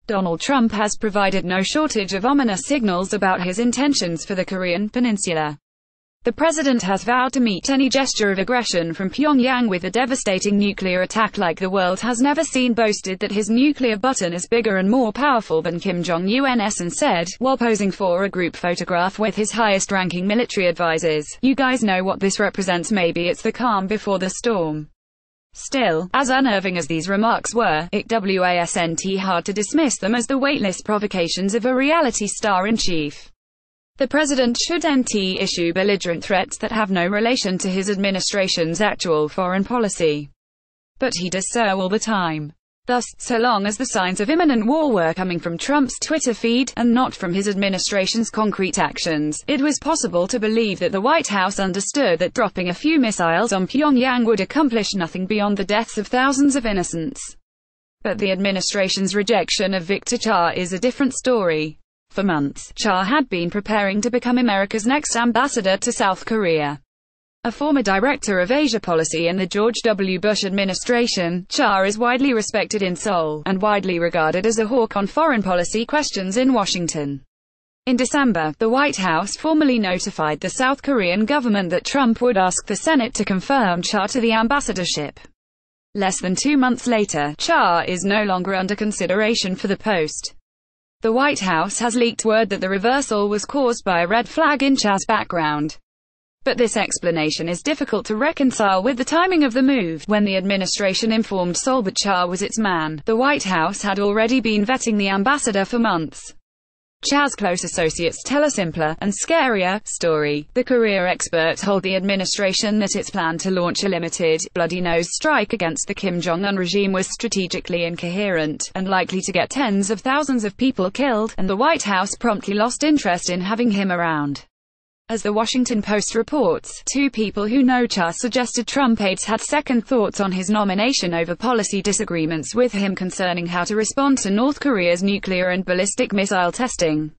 Donald Trump has provided no shortage of ominous signals about his intentions for the Korean Peninsula. The president has vowed to meet any gesture of aggression from Pyongyang with a devastating nuclear attack like the world has never seen, boasted that his nuclear button is bigger and more powerful than Kim Jong-un's, and said, while posing for a group photograph with his highest-ranking military advisors, "You guys know what this represents. Maybe it's the calm before the storm." Still, as unnerving as these remarks were, it wasn't hard to dismiss them as the weightless provocations of a reality star-in-chief. The president shouldn't issue belligerent threats that have no relation to his administration's actual foreign policy. But he does so all the time. Thus, so long as the signs of imminent war were coming from Trump's Twitter feed, and not from his administration's concrete actions, it was possible to believe that the White House understood that dropping a few missiles on Pyongyang would accomplish nothing beyond the deaths of thousands of innocents. But the administration's rejection of Victor Cha is a different story. For months, Cha had been preparing to become America's next ambassador to South Korea. A former director of Asia policy in the George W. Bush administration, Cha is widely respected in Seoul, and widely regarded as a hawk on foreign policy questions in Washington. In December, the White House formally notified the South Korean government that Trump would ask the Senate to confirm Cha to the ambassadorship. Less than 2 months later, Cha is no longer under consideration for the post. The White House has leaked word that the reversal was caused by a red flag in Cha's background. But this explanation is difficult to reconcile with the timing of the move. When the administration informed Seoul that Cha was its man, the White House had already been vetting the ambassador for months. Cha's close associates tell a simpler, and scarier, story. The career expert told the administration that its plan to launch a limited, bloody-nose strike against the Kim Jong-un regime was strategically incoherent, and likely to get tens of thousands of people killed, and the White House promptly lost interest in having him around. As the Washington Post reports, 2 people who know Cha suggested Trump aides had second thoughts on his nomination over policy disagreements with him concerning how to respond to North Korea's nuclear and ballistic missile testing.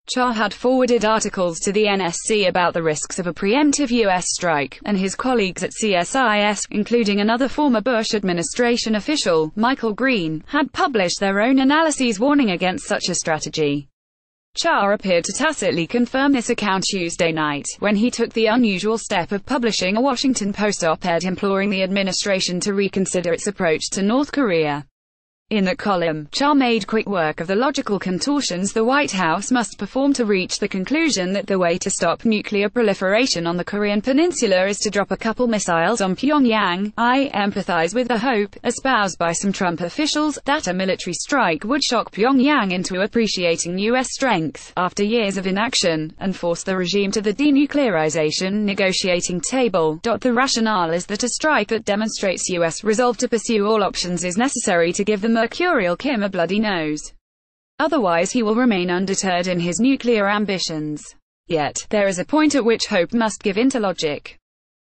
Cha had forwarded articles to the NSC about the risks of a preemptive U.S. strike, and his colleagues at CSIS, including another former Bush administration official, Michael Green, had published their own analyses warning against such a strategy. Cha appeared to tacitly confirm this account Tuesday night, when he took the unusual step of publishing a Washington Post op-ed imploring the administration to reconsider its approach to North Korea. In the column, Cha made quick work of the logical contortions the White House must perform to reach the conclusion that the way to stop nuclear proliferation on the Korean Peninsula is to drop a couple missiles on Pyongyang. I empathize with the hope, espoused by some Trump officials, that a military strike would shock Pyongyang into appreciating U.S. strength, after years of inaction, and force the regime to the denuclearization negotiating table. The rationale is that a strike that demonstrates U.S. resolve to pursue all options is necessary to give the mercurial Kim a bloody nose. Otherwise he will remain undeterred in his nuclear ambitions. Yet, there is a point at which hope must give in to logic.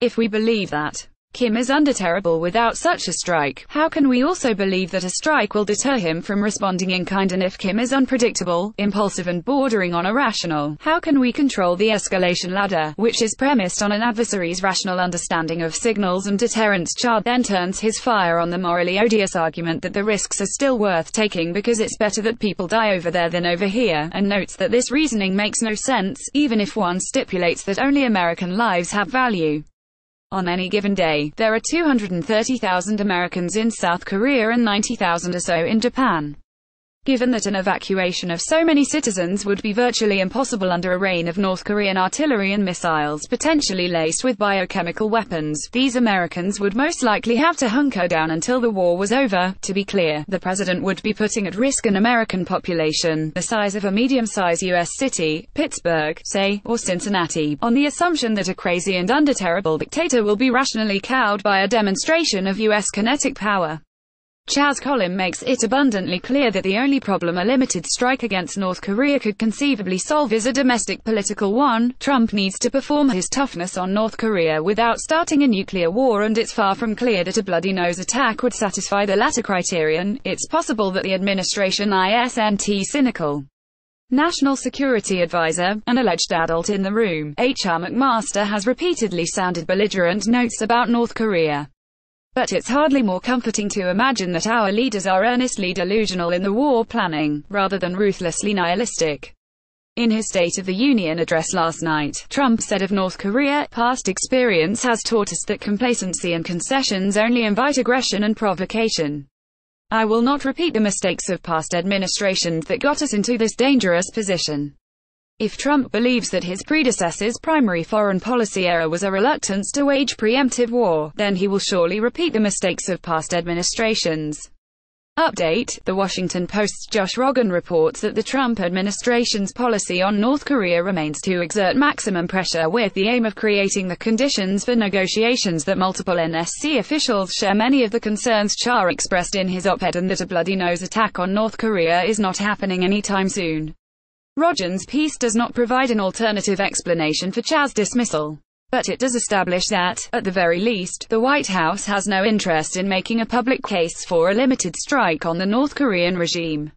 If we believe that Kim is undeterrable without such a strike, how can we also believe that a strike will deter him from responding in kind? And if Kim is unpredictable, impulsive and bordering on irrational, how can we control the escalation ladder, which is premised on an adversary's rational understanding of signals and deterrence? Cha then turns his fire on the morally odious argument that the risks are still worth taking because it's better that people die over there than over here, and notes that this reasoning makes no sense, even if one stipulates that only American lives have value. On any given day, there are 230,000 Americans in South Korea and 90,000 or so in Japan. Given that an evacuation of so many citizens would be virtually impossible under a rain of North Korean artillery and missiles potentially laced with biochemical weapons, these Americans would most likely have to hunker down until the war was over. To be clear, the president would be putting at risk an American population, the size of a medium-sized U.S. city, Pittsburgh, say, or Cincinnati, on the assumption that a crazy and undeterrable dictator will be rationally cowed by a demonstration of U.S. kinetic power. Cha's column makes it abundantly clear that the only problem a limited strike against North Korea could conceivably solve is a domestic political one. Trump needs to perform his toughness on North Korea without starting a nuclear war, and it's far from clear that a bloody-nose attack would satisfy the latter criterion. It's possible that the administration isn't cynical. National Security Advisor, an alleged adult in the room, H.R. McMaster has repeatedly sounded belligerent notes about North Korea. But it's hardly more comforting to imagine that our leaders are earnestly delusional in the war planning, rather than ruthlessly nihilistic. In his State of the Union address last night, Trump said of North Korea, "Past experience has taught us that complacency and concessions only invite aggression and provocation. I will not repeat the mistakes of past administrations that got us into this dangerous position." If Trump believes that his predecessor's primary foreign policy error was a reluctance to wage preemptive war, then he will surely repeat the mistakes of past administrations. Update: The Washington Post's Josh Rogin reports that the Trump administration's policy on North Korea remains to exert maximum pressure with the aim of creating the conditions for negotiations. That multiple NSC officials share many of the concerns Cha expressed in his op-ed, and that a bloody-nose attack on North Korea is not happening anytime soon. Rogin's piece does not provide an alternative explanation for Cha's dismissal, but it does establish that, at the very least, the White House has no interest in making a public case for a limited strike on the North Korean regime.